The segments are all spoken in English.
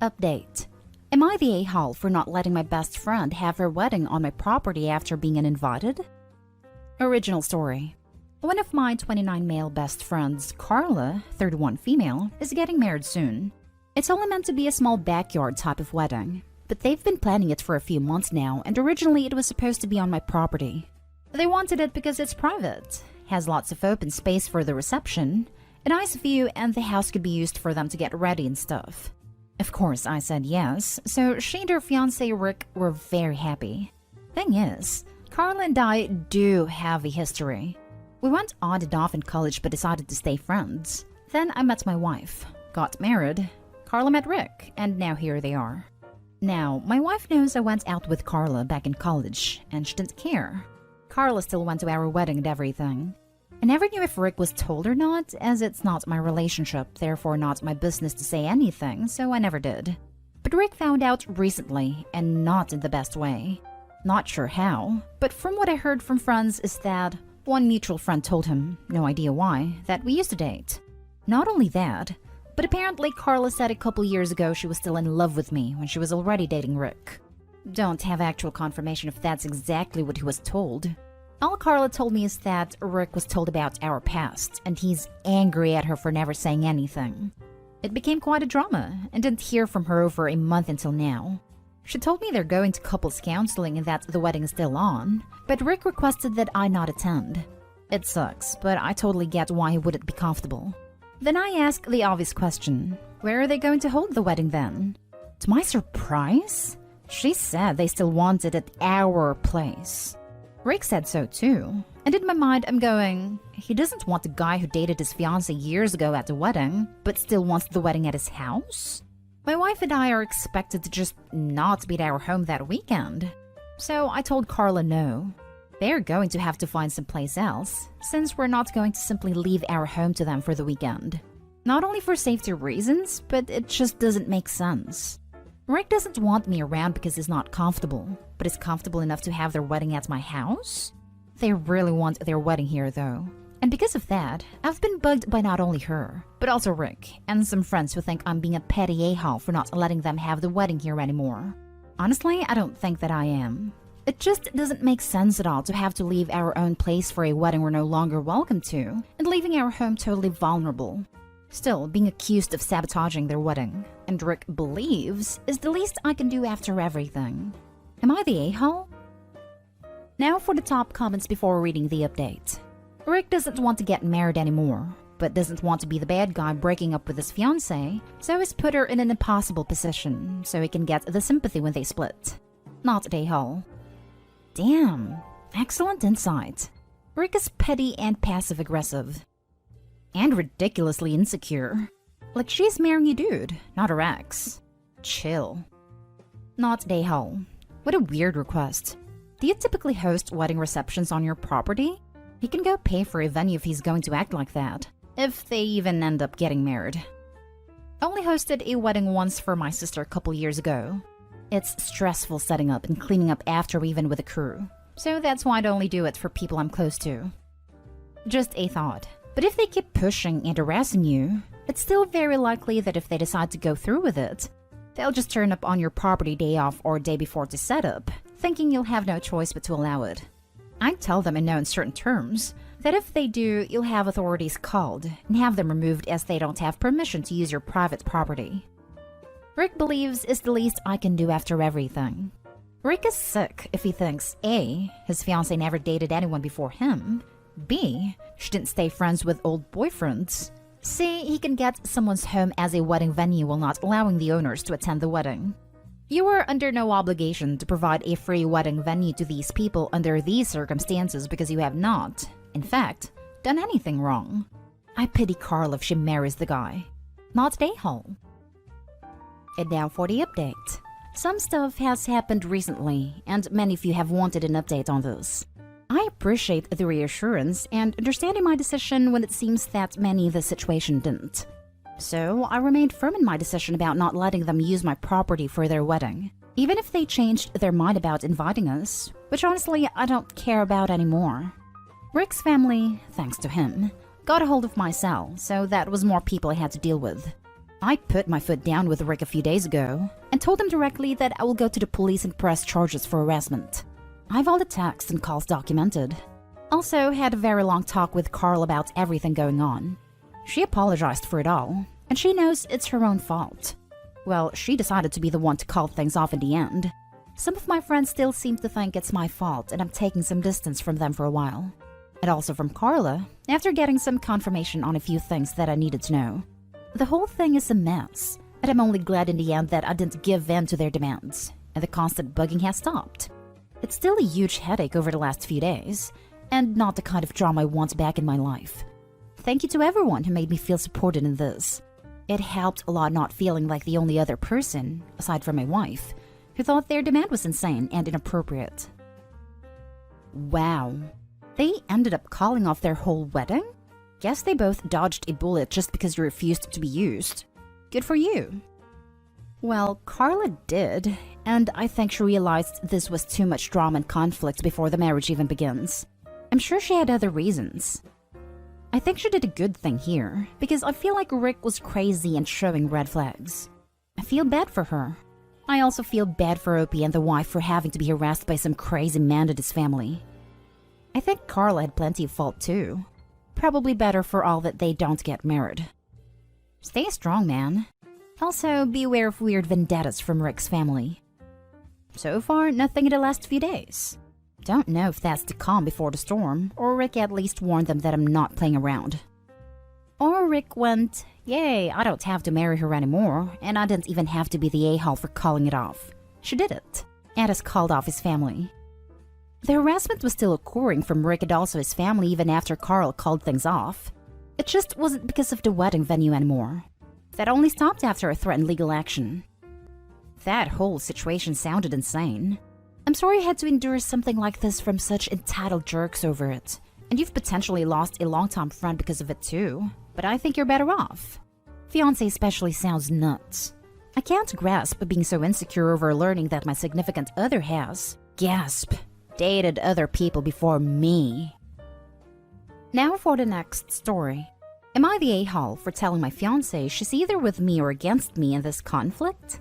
Update. Am I the a-hole for not letting my best friend have her wedding on my property after being uninvited? Original story. One of my 29 male best friends, Carla, 31 female, is getting married soon. It's only meant to be a small backyard type of wedding, but they've been planning it for a few months now, and originally it was supposed to be on my property. They wanted it because it's private, has lots of open space for the reception, a nice view, and the house could be used for them to get ready and stuff. Of course, I said yes, so she and her fiancé Rick were very happy. Thing is, Carla and I do have a history. We went on and off in college but decided to stay friends. Then I met my wife, got married, Carla met Rick, and now here they are. Now, my wife knows I went out with Carla back in college, and she didn't care. Carla still went to our wedding and everything. I never knew if Rick was told or not, as it's not my relationship, therefore not my business to say anything, so I never did. But Rick found out recently, and not in the best way. Not sure how, but from what I heard from friends is that one mutual friend told him, no idea why, that we used to date. Not only that, but apparently Carla said a couple years ago she was still in love with me when she was already dating Rick. Don't have actual confirmation if that's exactly what he was told. All Carla told me is that Rick was told about our past, and he's angry at her for never saying anything. It became quite a drama, and didn't hear from her over a month until now. She told me they're going to couples counseling and that the wedding is still on, but Rick requested that I not attend. It sucks, but I totally get why he wouldn't be comfortable. Then I ask the obvious question, where are they going to hold the wedding then? To my surprise, she said they still want it at our place. Rick said so too, and in my mind I'm going, he doesn't want the guy who dated his fiancée years ago at the wedding, but still wants the wedding at his house? My wife and I are expected to just not be at our home that weekend. So I told Carla no. They're going to have to find someplace else, since we're not going to simply leave our home to them for the weekend. Not only for safety reasons, but it just doesn't make sense. Rick doesn't want me around because he's not comfortable, but is comfortable enough to have their wedding at my house? They really want their wedding here though. And because of that, I've been bugged by not only her, but also Rick, and some friends who think I'm being a petty a-hole for not letting them have the wedding here anymore. Honestly, I don't think that I am. It just doesn't make sense at all to have to leave our own place for a wedding we're no longer welcome to, and leaving our home totally vulnerable. Still, being accused of sabotaging their wedding, and Rick believes, is the least I can do after everything. Am I the a-hole? Now for the top comments before reading the update. Rick doesn't want to get married anymore, but doesn't want to be the bad guy breaking up with his fiancée, so he's put her in an impossible position so he can get the sympathy when they split. Not a-hole. Damn, excellent insight. Rick is petty and passive-aggressive. And ridiculously insecure. Like she's marrying a dude, not her ex. Chill. Not a-hole. What a weird request. Do you typically host wedding receptions on your property? He can go pay for a venue if he's going to act like that. If they even end up getting married. Only hosted a wedding once for my sister a couple years ago. It's stressful setting up and cleaning up after even with a crew. So that's why I'd only do it for people I'm close to. Just a thought. But if they keep pushing and harassing you, it's still very likely that if they decide to go through with it, they'll just turn up on your property day off or day before to set up, thinking you'll have no choice but to allow it. I'd tell them in no uncertain terms that if they do, you'll have authorities called and have them removed as they don't have permission to use your private property. Rick believes it's the least I can do after everything. Rick is sick if he thinks A, his fiancée never dated anyone before him, B, she didn't stay friends with old boyfriends, C, he can get someone's home as a wedding venue while not allowing the owners to attend the wedding. You are under no obligation to provide a free wedding venue to these people under these circumstances because you have not, in fact, done anything wrong. I pity Carl if she marries the guy. Not a-hole. And now for the update. Some stuff has happened recently, and many of you have wanted an update on this. I appreciate the reassurance and understanding my decision when it seems that many in the situation didn't. So I remained firm in my decision about not letting them use my property for their wedding, even if they changed their mind about inviting us, which honestly I don't care about anymore. Rick's family, thanks to him, got a hold of my cell, so that was more people I had to deal with. I put my foot down with Rick a few days ago and told him directly that I will go to the police and press charges for harassment. I have all the texts and calls documented. Also had a very long talk with Carl about everything going on. She apologized for it all, and she knows it's her own fault. Well, she decided to be the one to call things off in the end. Some of my friends still seem to think it's my fault, and I'm taking some distance from them for a while. And also from Carla, after getting some confirmation on a few things that I needed to know. The whole thing is a mess, and I'm only glad in the end that I didn't give in to their demands, and the constant bugging has stopped. It's still a huge headache over the last few days, and not the kind of drama I want back in my life. Thank you to everyone who made me feel supported in this. It helped a lot not feeling like the only other person, aside from my wife, who thought their demand was insane and inappropriate. Wow. They ended up calling off their whole wedding? Guess they both dodged a bullet just because you refused to be used. Good for you. Well, Carla did, and I think she realized this was too much drama and conflict before the marriage even begins. I'm sure she had other reasons. I think she did a good thing here, because I feel like Rick was crazy and showing red flags. I feel bad for her. I also feel bad for Opie and the wife for having to be harassed by some crazy man and his family. I think Carla had plenty of fault too. Probably better for all that they don't get married. Stay strong, man. Also, beware of weird vendettas from Rick's family. So far, nothing in the last few days. Don't know if that's the calm before the storm, or Rick at least warned them that I'm not playing around. Or Rick went, yay, I don't have to marry her anymore, and I didn't even have to be the a-hole for calling it off. She did it, and has called off his family. The harassment was still occurring from Rick and also his family even after Carl called things off. It just wasn't because of the wedding venue anymore. That only stopped after a threatened legal action. That whole situation sounded insane. I'm sorry you had to endure something like this from such entitled jerks over it. And you've potentially lost a longtime friend because of it too. But I think you're better off. Fiancé especially sounds nuts. I can't grasp being so insecure over learning that my significant other has, gasp, dated other people before me. Now for the next story. Am I the a-hole for telling my fiancé she's either with me or against me in this conflict?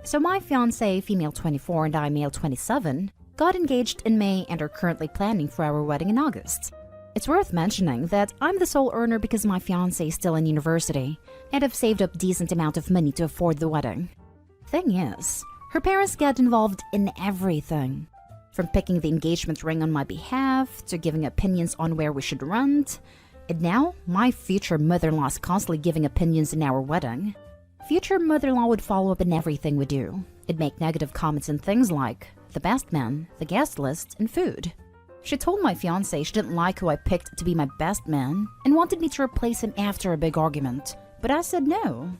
So my fiancé, female 24 and I, male 27, got engaged in May and are currently planning for our wedding in August. It's worth mentioning that I'm the sole earner because my fiancé is still in university and have saved up a decent amount of money to afford the wedding. Thing is, her parents get involved in everything. From picking the engagement ring on my behalf, to giving opinions on where we should rent, and now my future mother-in-law is constantly giving opinions in our wedding. Future mother-in-law would follow up in everything we do. It'd make negative comments on things like the best man, the guest list, and food. She told my fiancé she didn't like who I picked to be my best man and wanted me to replace him after a big argument, but I said no.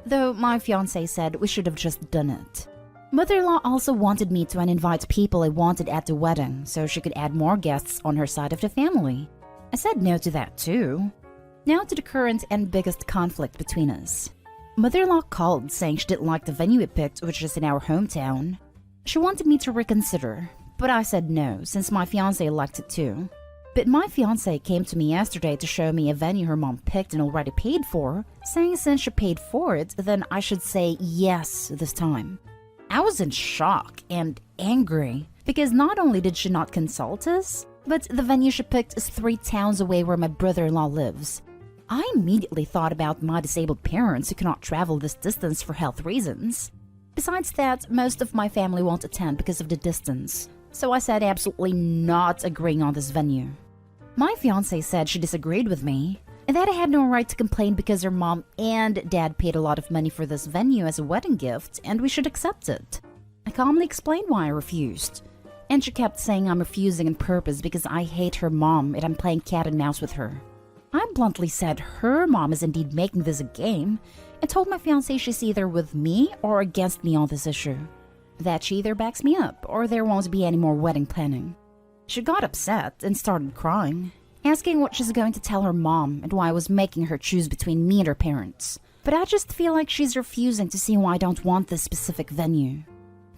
Though my fiancé said we should have just done it. Mother-in-law also wanted me to uninvite people I wanted at the wedding so she could add more guests on her side of the family. I said no to that too. Now to the current and biggest conflict between us. Mother-in-law called saying she didn't like the venue we picked, which is in our hometown. She wanted me to reconsider, but I said no since my fiancé liked it too. But my fiancé came to me yesterday to show me a venue her mom picked and already paid for, saying since she paid for it, then I should say yes this time. I was in shock and angry because not only did she not consult us, but the venue she picked is 3 towns away where my brother-in-law lives. I immediately thought about my disabled parents who cannot travel this distance for health reasons. Besides that, most of my family won't attend because of the distance, so I said absolutely not agreeing on this venue. My fiancé said she disagreed with me, and that I had no right to complain because her mom and dad paid a lot of money for this venue as a wedding gift and we should accept it. I calmly explained why I refused, and she kept saying I'm refusing on purpose because I hate her mom and I'm playing cat and mouse with her. I bluntly said her mom is indeed making this a game and told my fiancé she's either with me or against me on this issue. That she either backs me up or there won't be any more wedding planning. She got upset and started crying, asking what she's going to tell her mom and why I was making her choose between me and her parents. But I just feel like she's refusing to see why I don't want this specific venue.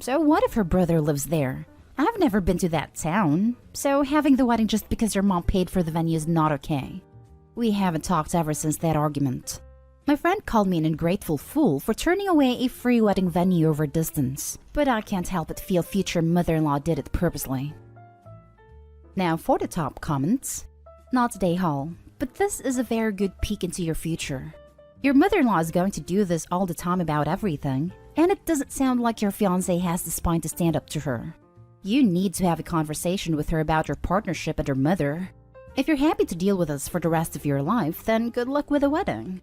So what if her brother lives there? I've never been to that town, so having the wedding just because her mom paid for the venue is not okay. We haven't talked ever since that argument. My friend called me an ungrateful fool for turning away a free wedding venue over distance, but I can't help but feel future mother-in-law did it purposely. Now for the top comments. Not day haul, but this is a very good peek into your future. Your mother-in-law is going to do this all the time about everything, and it doesn't sound like your fiancé has the spine to stand up to her. You need to have a conversation with her about your partnership and her mother. If you're happy to deal with us for the rest of your life, then good luck with the wedding.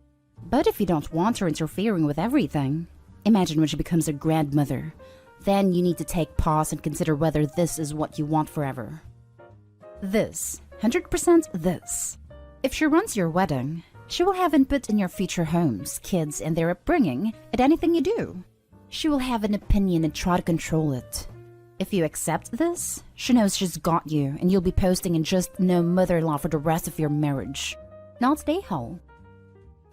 But if you don't want her interfering with everything, imagine when she becomes a grandmother. Then you need to take pause and consider whether this is what you want forever. This, 100% this. If she runs your wedding, she will have input in your future homes, kids, and their upbringing, and anything you do. She will have an opinion and try to control it. If you accept this, she knows she's got you, and you'll be posting in just no mother-in-law for the rest of your marriage. Not day haul.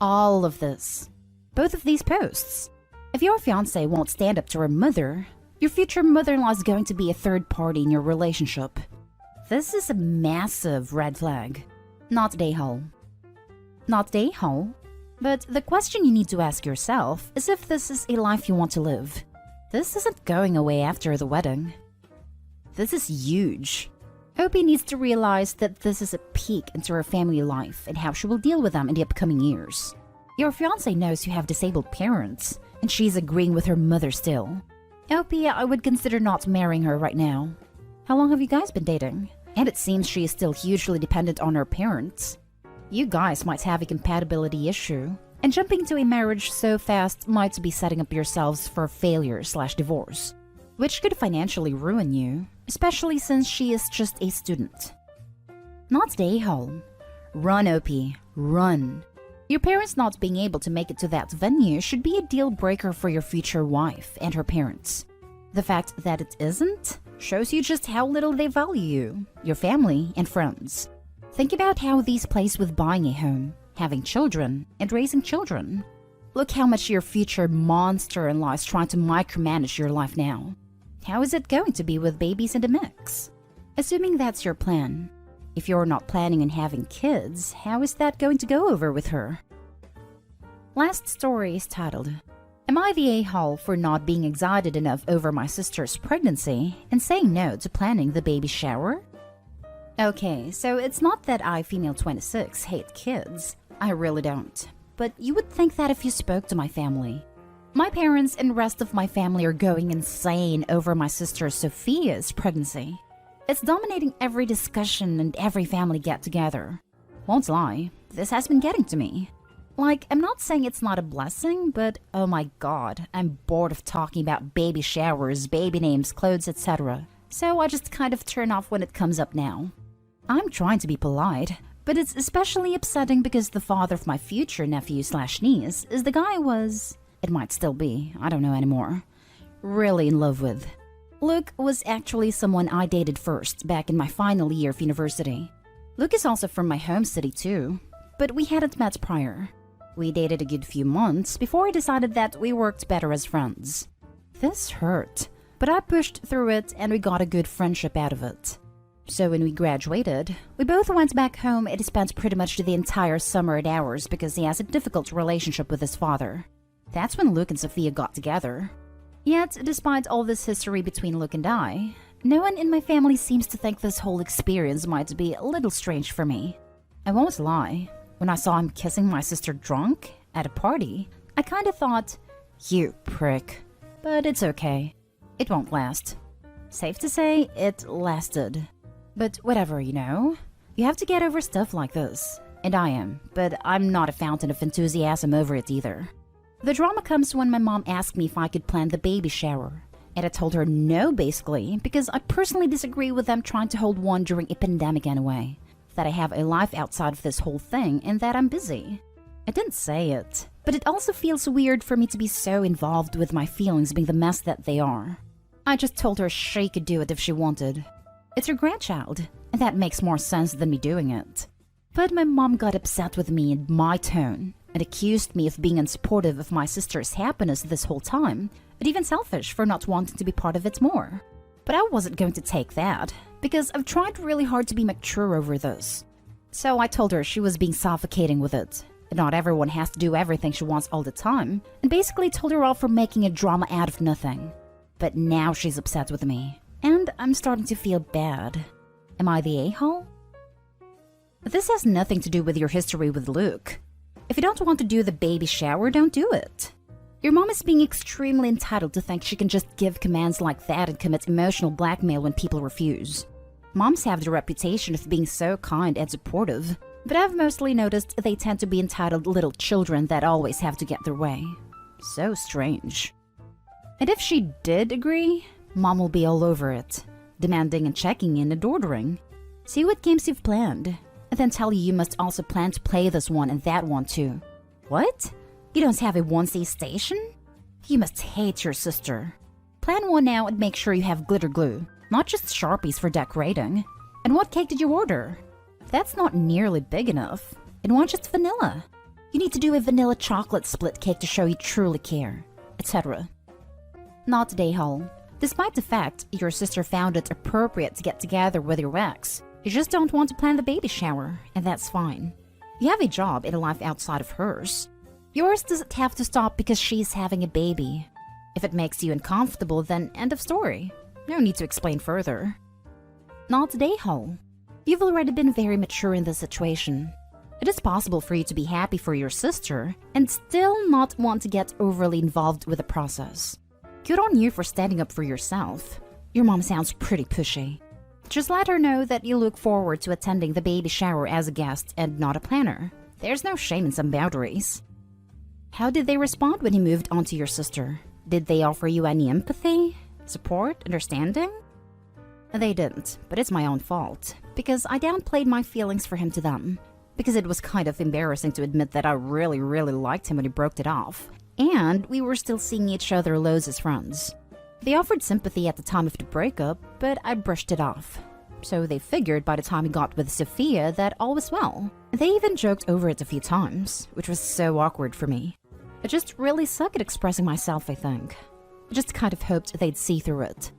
All of this. Both of these posts. If your fiancé won't stand up to her mother, your future mother-in-law is going to be a third party in your relationship. This is a massive red flag. Not day haul. Not day haul. But the question you need to ask yourself is if this is a life you want to live. This isn't going away after the wedding. This is huge. Opie needs to realize that this is a peek into her family life and how she will deal with them in the upcoming years. Your fiancé knows you have disabled parents, and she's agreeing with her mother still. Opie, I would consider not marrying her right now. How long have you guys been dating? And it seems she is still hugely dependent on her parents. You guys might have a compatibility issue, and jumping into a marriage so fast might be setting up yourselves for failure/divorce, which could financially ruin you, especially since she is just a student. Not day haul. Run, Opie, run. Your parents not being able to make it to that venue should be a deal breaker for your future wife and her parents. The fact that it isn't shows you just how little they value you, your family, and friends. Think about how these plays with buying a home, having children, and raising children. Look how much your future monster-in-law is trying to micromanage your life now. How is it going to be with babies in the mix? Assuming that's your plan. If you're not planning on having kids, how is that going to go over with her? Last story is titled, Am I the a-hole for not being excited enough over my sister's pregnancy and saying no to planning the baby shower? Okay, so it's not that I, female 26, hate kids. I really don't. But you would think that if you spoke to my family. My parents and rest of my family are going insane over my sister Sophia's pregnancy. It's dominating every discussion and every family get-together. Won't lie, this has been getting to me. Like, I'm not saying it's not a blessing, but oh my god, I'm bored of talking about baby showers, baby names, clothes, etc. So I just kind of turn off when it comes up now. I'm trying to be polite, but it's especially upsetting because the father of my future nephew/niece is the guy I was, it might still be, I don't know anymore, really in love with. Luke was actually someone I dated first back in my final year of university. Luke is also from my home city too, but we hadn't met prior. We dated a good few months before I decided that we worked better as friends. This hurt, but I pushed through it and we got a good friendship out of it. So when we graduated, we both went back home and spent pretty much the entire summer at ours because he has a difficult relationship with his father. That's when Luke and Sophia got together. Yet, despite all this history between Luke and I, no one in my family seems to think this whole experience might be a little strange for me. I won't lie, when I saw him kissing my sister drunk at a party, I kinda thought, you prick. But it's okay. It won't last. Safe to say, it lasted. But whatever, you know? You have to get over stuff like this. And I am, but I'm not a fountain of enthusiasm over it either. The drama comes when my mom asked me if I could plan the baby shower. And I told her no, basically, because I personally disagree with them trying to hold one during a pandemic anyway. That I have a life outside of this whole thing and that I'm busy. I didn't say it, but it also feels weird for me to be so involved with my feelings being the mess that they are. I just told her she could do it if she wanted. It's her grandchild, and that makes more sense than me doing it. But my mom got upset with me and my tone, and accused me of being unsupportive of my sister's happiness this whole time, and even selfish for not wanting to be part of it more. But I wasn't going to take that, because I've tried really hard to be mature over this. So I told her she was being suffocating with it, Not everyone has to do everything she wants all the time, and basically told her off for making a drama out of nothing. But now she's upset with me, and I'm starting to feel bad. Am I the a-hole? This has nothing to do with your history with Luke. If you don't want to do the baby shower, don't do it. Your mom is being extremely entitled to think she can just give commands like that and commit emotional blackmail when people refuse. Moms have the reputation of being so kind and supportive, but I've mostly noticed they tend to be entitled little children that always have to get their way. So strange. And if she did agree, Mom will be all over it, demanding and checking in and ordering. See what games you've planned, and then tell you must also plan to play this one and that one too. What? You don't have a 1C station? You must hate your sister. Plan one now and make sure you have glitter glue, not just Sharpies for decorating. And what cake did you order? That's not nearly big enough. And why just vanilla? You need to do a vanilla chocolate split cake to show you truly care, etc. Not today, Hole. Despite the fact your sister found it appropriate to get together with your ex, you just don't want to plan the baby shower, and that's fine. You have a job and a life outside of hers. Yours doesn't have to stop because she's having a baby. If it makes you uncomfortable, then end of story. No need to explain further. Not today, Hole. You've already been very mature in this situation. It is possible for you to be happy for your sister and still not want to get overly involved with the process. Good on you for standing up for yourself. Your mom sounds pretty pushy. Just let her know that you look forward to attending the baby shower as a guest and not a planner. There's no shame in some boundaries. How did they respond when you moved on to your sister? Did they offer you any empathy, support, understanding? They didn't, but it's my own fault, because I downplayed my feelings for him to them. Because it was kind of embarrassing to admit that I really liked him when he broke it off, and we were still seeing each other loads as friends. They offered sympathy at the time of the breakup, but I brushed it off. So they figured by the time he got with Sophia that all was well. They even joked over it a few times, which was so awkward for me. I just really suck at expressing myself, I think. I just kind of hoped they'd see through it.